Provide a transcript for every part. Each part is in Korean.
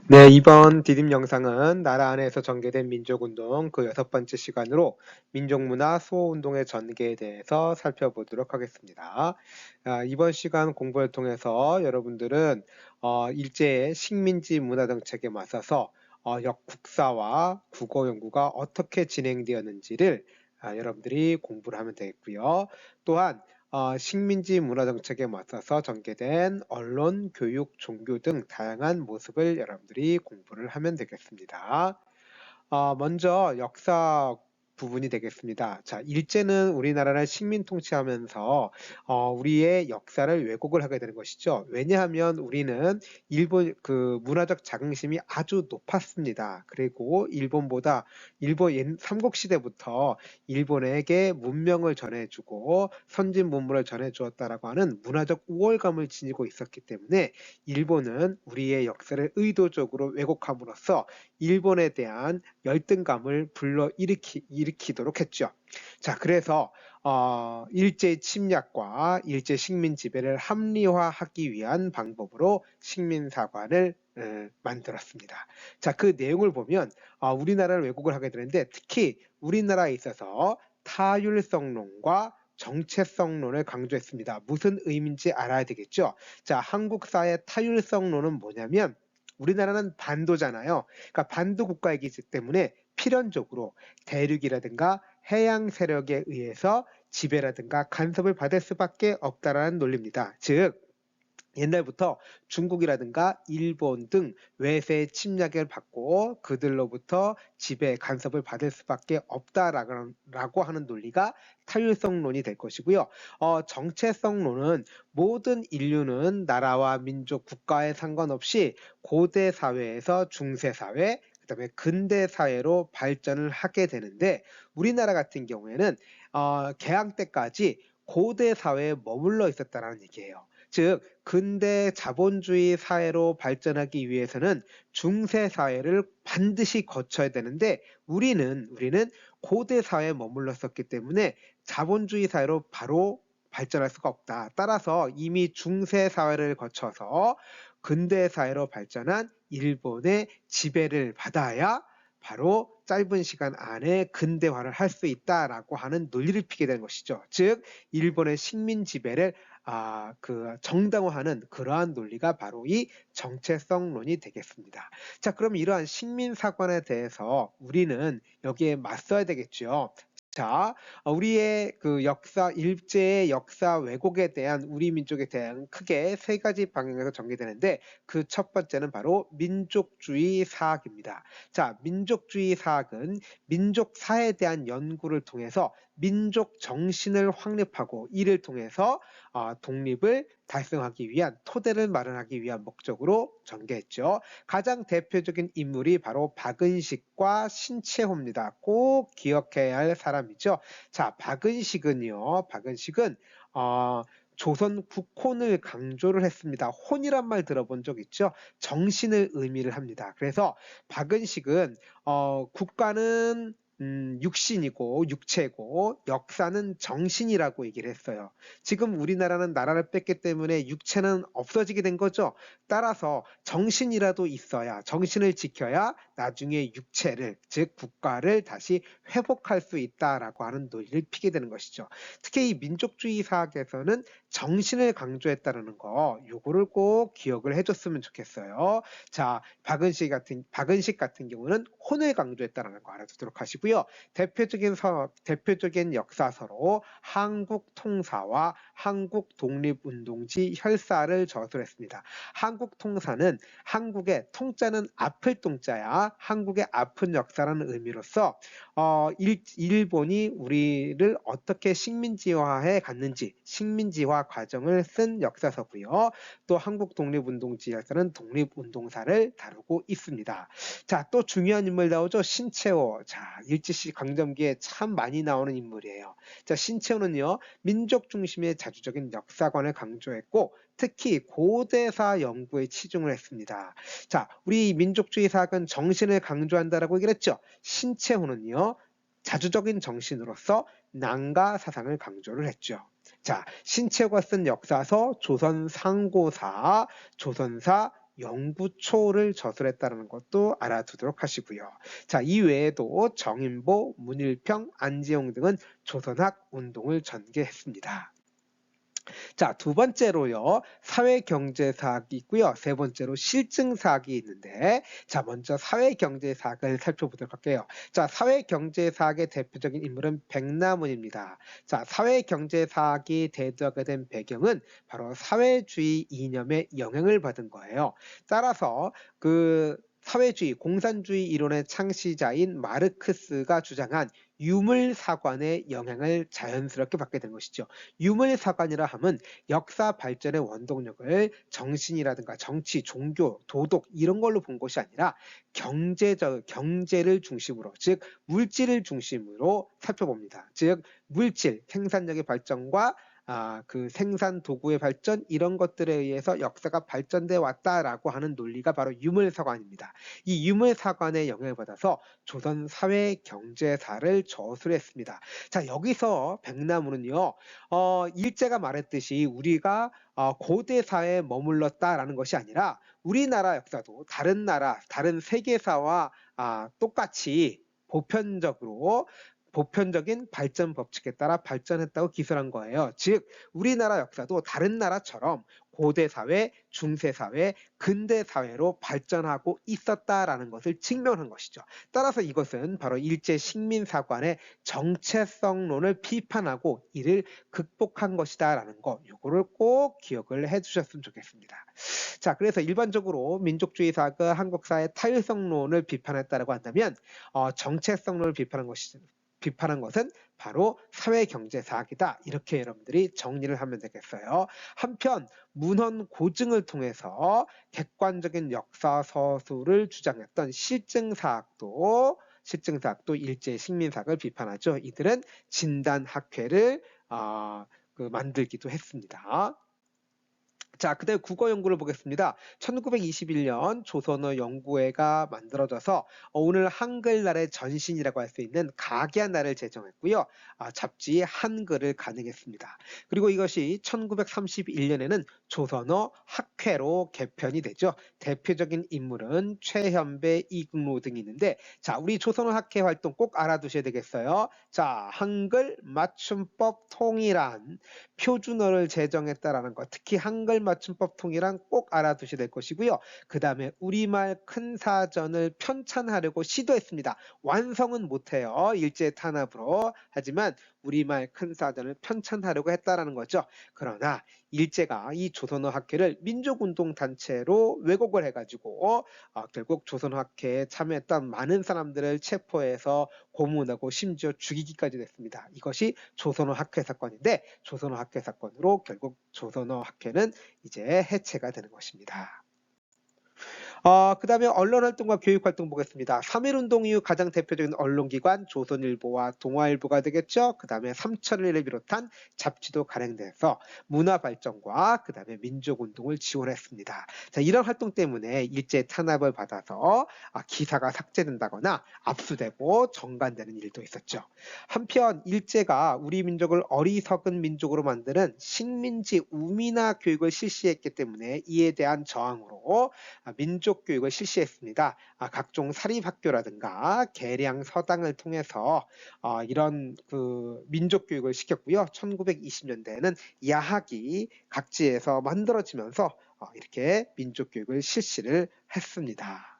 네, 이번 디딤 영상은 나라 안에서 전개된 민족운동 그 6번째 시간으로 민족문화 수호운동의 전개에 대해서 살펴보도록 하겠습니다. 이번 시간 공부를 통해서 여러분들은 일제의 식민지 문화정책에 맞서서 역국사와 국어 연구가 어떻게 진행되었는지를 여러분들이 공부를 하면 되겠고요. 또한 식민지 문화정책에 맞서서 전개된 언론, 교육, 종교 등 다양한 모습을 여러분들이 공부를 하면 되겠습니다. 먼저 역사 부분이 되겠습니다. 자, 일제는 우리나라를 식민 통치하면서 우리의 역사를 왜곡을 하게 되는 것이죠. 왜냐하면 우리는 일본 그 문화적 자긍심이 아주 높았습니다. 그리고 일본 삼국시대부터 일본에게 문명을 전해주고 선진 문물을 전해주었다라고 하는 문화적 우월감을 지니고 있었기 때문에 일본은 우리의 역사를 의도적으로 왜곡함으로써 일본에 대한 열등감을 일으키도록 했죠. 자, 그래서 일제 침략과 일제 식민 지배를 합리화하기 위한 방법으로 식민사관을 만들었습니다. 자, 그 내용을 보면 우리나라를 왜곡을 하게 되는데 특히 우리나라에 있어서 타율성론과 정체성론을 강조했습니다. 무슨 의미인지 알아야 되겠죠. 자, 한국사의 타율성론은 뭐냐면 우리나라는 반도잖아요. 그러니까 반도 국가이기 때문에 필연적으로 대륙이라든가 해양 세력에 의해서 지배라든가 간섭을 받을 수밖에 없다라는 논리입니다. 즉 옛날부터 중국이라든가 일본 등 외세의 침략을 받고 그들로부터 지배, 간섭을 받을 수밖에 없다라고 하는 논리가 타율성론이 될 것이고요. 정체성론은 모든 인류는 나라와 민족, 국가에 상관없이 고대 사회에서 중세 사회, 그다음에 근대 사회로 발전을 하게 되는데 우리나라 같은 경우에는 개항 때까지 고대 사회에 머물러 있었다는 얘기예요. 즉 근대 자본주의 사회로 발전하기 위해서는 중세 사회를 반드시 거쳐야 되는데 우리는 고대 사회에 머물렀었기 때문에 자본주의 사회로 바로 발전할 수가 없다. 따라서 이미 중세 사회를 거쳐서 근대 사회로 발전한 일본의 지배를 받아야 바로 짧은 시간 안에 근대화를 할 수 있다라고 하는 논리를 피게 된 것이죠. 즉 일본의 식민 지배를 정당화하는 그러한 논리가 바로 이 정체성론이 되겠습니다. 자, 그럼 이러한 식민사관에 대해서 우리는 여기에 맞서야 되겠죠. 자, 우리의 일제의 역사 왜곡에 대한 우리 민족에 대한 크게 세 가지 방향에서 전개되는데 그 첫 번째는 바로 민족주의 사학입니다. 자, 민족주의 사학은 민족사에 대한 연구를 통해서 민족 정신을 확립하고 이를 통해서 독립을 달성하기 위한 토대를 마련하기 위한 목적으로 전개했죠. 가장 대표적인 인물이 바로 박은식과 신채호입니다. 꼭 기억해야 할 사람이죠. 자, 박은식은 조선 국혼을 강조를 했습니다. 혼이란 말 들어본 적 있죠? 정신을 의미를 합니다. 그래서 박은식은 국가는 육신이고 육체고 역사는 정신이라고 얘기를 했어요. 지금 우리나라는 나라를 뺐기 때문에 육체는 없어지게 된 거죠. 따라서 정신이라도 있어야 정신을 지켜야 나중에 육체를 즉 국가를 다시 회복할 수 있다라고 하는 논리를 피게 되는 것이죠. 특히 이 민족주의 사학에서는 정신을 강조했다는 거 요거를 꼭 기억을 해줬으면 좋겠어요. 자, 박은식 같은 경우는 혼을 강조했다는 거 알아두도록 하시고요. 대표적인 역사서로 한국통사와 한국독립운동지 혈사를 저술했습니다. 한국통사는 한국의 통자는 아플 통자야. 한국의 아픈 역사라는 의미로서 일본이 우리를 어떻게 식민지화해 갔는지 식민지화 과정을 쓴 역사서고요. 또 한국독립운동지 혈사는 독립운동사를 다루고 있습니다. 자, 또 중요한 인물 나오죠. 신채호. 자, 일제시 강점기에 참 많이 나오는 인물이에요. 자, 신채호는요. 민족 중심의 자주적인 역사관을 강조했고 특히 고대사 연구에 치중을 했습니다. 자, 우리 민족주의 사학은 정신을 강조한다라고 얘기를 했죠. 신채호는요. 자주적인 정신으로서 낭가 사상을 강조를 했죠. 자, 신채호가 쓴 역사서 조선 상고사, 조선사, 영구초를 저술했다는 것도 알아두도록 하시고요. 자, 이 외에도 정인보, 문일평, 안지용 등은 조선학 운동을 전개했습니다. 자, 두 번째로요, 사회경제사학이 있고요. 세 번째로 실증사학이 있는데, 자, 먼저 사회경제사학을 살펴보도록 할게요. 자, 사회경제사학의 대표적인 인물은 백남훈입니다. 자, 사회경제사학이 대두하게 된 배경은 바로 사회주의 이념의 영향을 받은 거예요. 따라서 사회주의, 공산주의 이론의 창시자인 마르크스가 주장한 유물사관의 영향을 자연스럽게 받게 된 것이죠. 유물사관이라 함은 역사 발전의 원동력을 정신이라든가 정치, 종교, 도덕 이런 걸로 본 것이 아니라 경제를 중심으로, 즉 물질을 중심으로 살펴봅니다. 즉 물질, 생산력의 발전과 그 생산 도구의 발전 이런 것들에 의해서 역사가 발전돼 왔다라고 하는 논리가 바로 유물사관입니다. 이 유물사관의 영향을 받아서 조선 사회 경제사를 저술했습니다. 자, 여기서 백나무는요, 일제가 말했듯이 우리가 고대 사회에 머물렀다라는 것이 아니라 우리나라 역사도 다른 나라, 다른 세계사와 똑같이 보편적인 발전 법칙에 따라 발전했다고 기술한 거예요. 즉 우리나라 역사도 다른 나라처럼 고대 사회, 중세 사회, 근대 사회로 발전하고 있었다라는 것을 증명한 것이죠. 따라서 이것은 바로 일제 식민사관의 정체성론을 비판하고 이를 극복한 것이다라는 거, 요거를 꼭 기억을 해주셨으면 좋겠습니다. 자, 그래서 일반적으로 민족주의사가 한국사의 타율성론을 비판했다라고 한다면 정체성론을 비판한 것은 바로 사회경제사학이다. 이렇게 여러분들이 정리를 하면 되겠어요. 한편 문헌 고증을 통해서 객관적인 역사 서술을 주장했던 실증사학도 일제 식민사학을 비판하죠. 이들은 진단학회를 만들기도 했습니다. 자, 그다음 국어 연구를 보겠습니다. 1921년 조선어 연구회가 만들어져서 오늘 한글날의 전신이라고 할 수 있는 각야 날을 제정했고요. 잡지 한글을 가능했습니다. 그리고 이것이 1931년에는 조선어 학회로 개편이 되죠. 대표적인 인물은 최현배, 이국로 등이 있는데, 자, 우리 조선어 학회 활동 꼭 알아두셔야 되겠어요. 자, 한글 맞춤법 통일안 표준어를 제정했다라는 것, 특히 한글 맞춤법 통일안 꼭 알아두셔야 될 것이고요. 그 다음에 우리말 큰 사전을 편찬하려고 시도했습니다. 완성은 못해요. 일제 탄압으로. 하지만 우리말 큰 사전을 편찬하려고 했다라는 거죠. 그러나 일제가 이 조선어 학회를 민족운동 단체로 왜곡을 해가지고 결국 조선어 학회에 참여했던 많은 사람들을 체포해서 고문하고 심지어 죽이기까지 됐습니다. 이것이 조선어 학회 사건인데, 조선어 학회 사건으로 결국 조선어 학회는 이제 해체가 되는 것입니다. 그 다음에 언론활동과 교육활동 보겠습니다. 3.1운동 이후 가장 대표적인 언론기관 조선일보와 동아일보가 되겠죠. 그 다음에 삼천리를 비롯한 잡지도 발행돼서 문화발전과 그 다음에 민족운동을 지원했습니다. 자, 이런 활동 때문에 일제 탄압을 받아서 기사가 삭제된다거나 압수되고 정관되는 일도 있었죠. 한편 일제가 우리 민족을 어리석은 민족으로 만드는 식민지 우민화 교육을 실시했기 때문에 이에 대한 저항으로 민족 교육을 실시했습니다. 각종 사립학교라든가 계량 서당을 통해서 이런 민족 교육을 시켰고요. 1920년대에는 야학이 각지에서 만들어지면서 이렇게 민족 교육을 실시를 했습니다.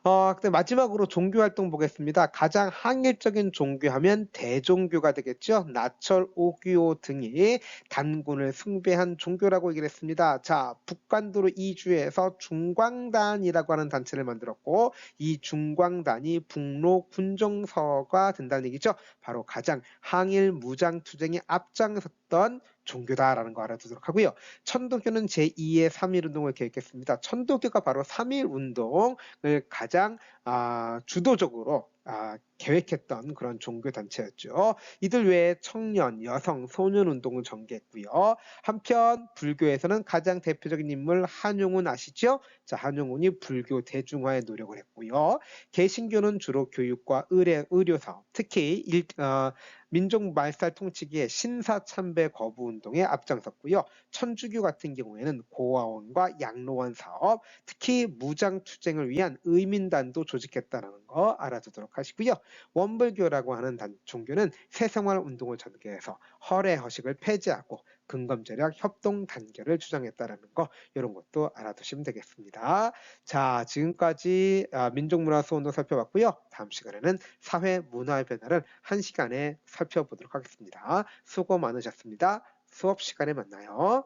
근데 마지막으로 종교활동 보겠습니다. 가장 항일적인 종교하면 대종교가 되겠죠. 나철, 오귀오 등이 단군을 숭배한 종교라고 얘기를 했습니다. 자, 북간도로 이주해서 중광단이라고 하는 단체를 만들었고, 이 중광단이 북로 군정서가 된다는 얘기죠. 바로 가장 항일 무장투쟁에 앞장섰던 종교다라는 거 알아두도록 하고요. 천도교는 제2의 3.1운동을 계획했습니다. 천도교가 바로 3.1운동을 가장 주도적으로 계획했던 그런 종교 단체였죠. 이들 외에 청년, 여성, 소년 운동을 전개했고요. 한편 불교에서는 가장 대표적인 인물 한용운 아시죠? 자, 한용운이 불교 대중화에 노력을 했고요. 개신교는 주로 교육과 의료 사업, 특히 민족 말살 통치기의 신사 참배 거부 운동에 앞장섰고요. 천주교 같은 경우에는 고아원과 양로원 사업, 특히 무장 투쟁을 위한 의민단도 조직했다는 거 알아두도록 하시고요. 원불교라고 하는 종교는 새생활 운동을 전개해서 허례 허식을 폐지하고 근검절약 협동 단결을 주장했다라는 거 이런 것도 알아두시면 되겠습니다. 자, 지금까지 민족문화 수운동 살펴봤고요. 다음 시간에는 사회 문화의 변화를 한 시간에 살펴보도록 하겠습니다. 수고 많으셨습니다. 수업 시간에 만나요.